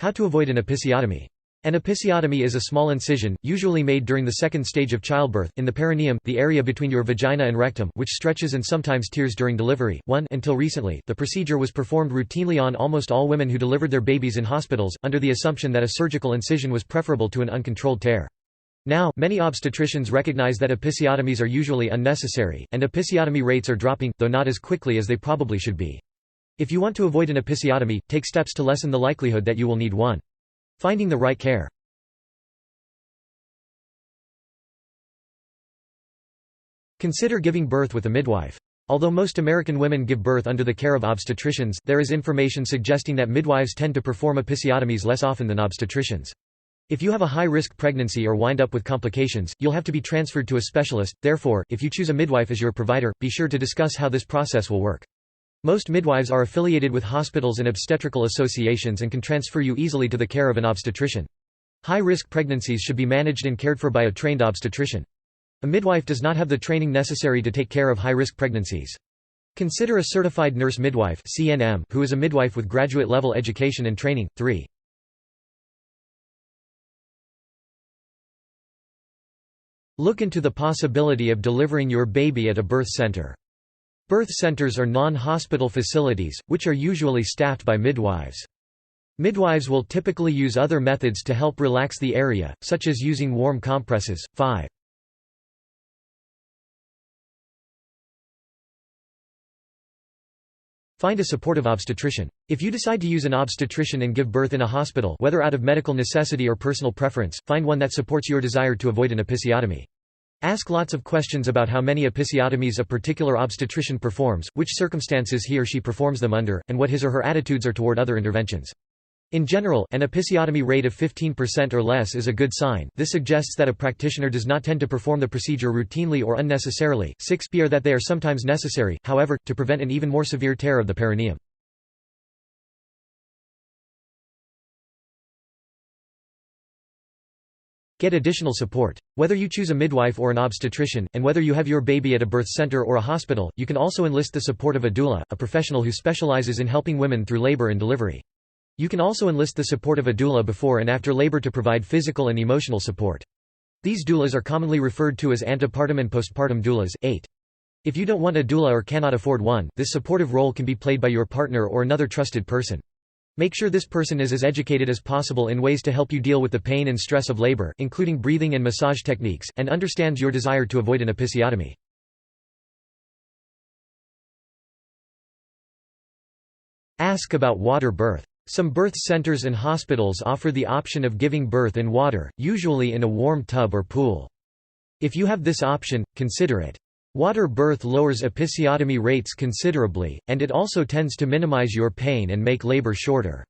How to avoid an episiotomy. An episiotomy is a small incision, usually made during the second stage of childbirth, in the perineum, the area between your vagina and rectum, which stretches and sometimes tears during delivery. Until recently, the procedure was performed routinely on almost all women who delivered their babies in hospitals, under the assumption that a surgical incision was preferable to an uncontrolled tear. Now, many obstetricians recognize that episiotomies are usually unnecessary, and episiotomy rates are dropping, though not as quickly as they probably should be. If you want to avoid an episiotomy, take steps to lessen the likelihood that you will need one. Finding the right care. Consider giving birth with a midwife. Although most American women give birth under the care of obstetricians, there is information suggesting that midwives tend to perform episiotomies less often than obstetricians. If you have a high-risk pregnancy or wind up with complications, you'll have to be transferred to a specialist. Therefore, if you choose a midwife as your provider, be sure to discuss how this process will work. Most midwives are affiliated with hospitals and obstetrical associations and can transfer you easily to the care of an obstetrician. High-risk pregnancies should be managed and cared for by a trained obstetrician. A midwife does not have the training necessary to take care of high-risk pregnancies. Consider a certified nurse midwife (CNM) who is a midwife with graduate-level education and training. 3. Look into the possibility of delivering your baby at a birth center. Birth centers are non-hospital facilities, which are usually staffed by midwives. Midwives will typically use other methods to help relax the area, such as using warm compresses. 5. Find a supportive obstetrician. If you decide to use an obstetrician and give birth in a hospital, whether out of medical necessity or personal preference, find one that supports your desire to avoid an episiotomy. Ask lots of questions about how many episiotomies a particular obstetrician performs, which circumstances he or she performs them under, and what his or her attitudes are toward other interventions. In general, an episiotomy rate of 15% or less is a good sign. This suggests that a practitioner does not tend to perform the procedure routinely or unnecessarily. 6. Or that they are sometimes necessary, however, to prevent an even more severe tear of the perineum. Get additional support. Whether you choose a midwife or an obstetrician, and whether you have your baby at a birth center or a hospital, you can also enlist the support of a doula, a professional who specializes in helping women through labor and delivery. You can also enlist the support of a doula before and after labor to provide physical and emotional support. These doulas are commonly referred to as antepartum and postpartum doulas. 8. If you don't want a doula or cannot afford one, this supportive role can be played by your partner or another trusted person. Make sure this person is as educated as possible in ways to help you deal with the pain and stress of labor, including breathing and massage techniques, and understands your desire to avoid an episiotomy. Ask about water birth. Some birth centers and hospitals offer the option of giving birth in water, usually in a warm tub or pool. If you have this option, consider it. Water birth lowers episiotomy rates considerably, and it also tends to minimize your pain and make labor shorter.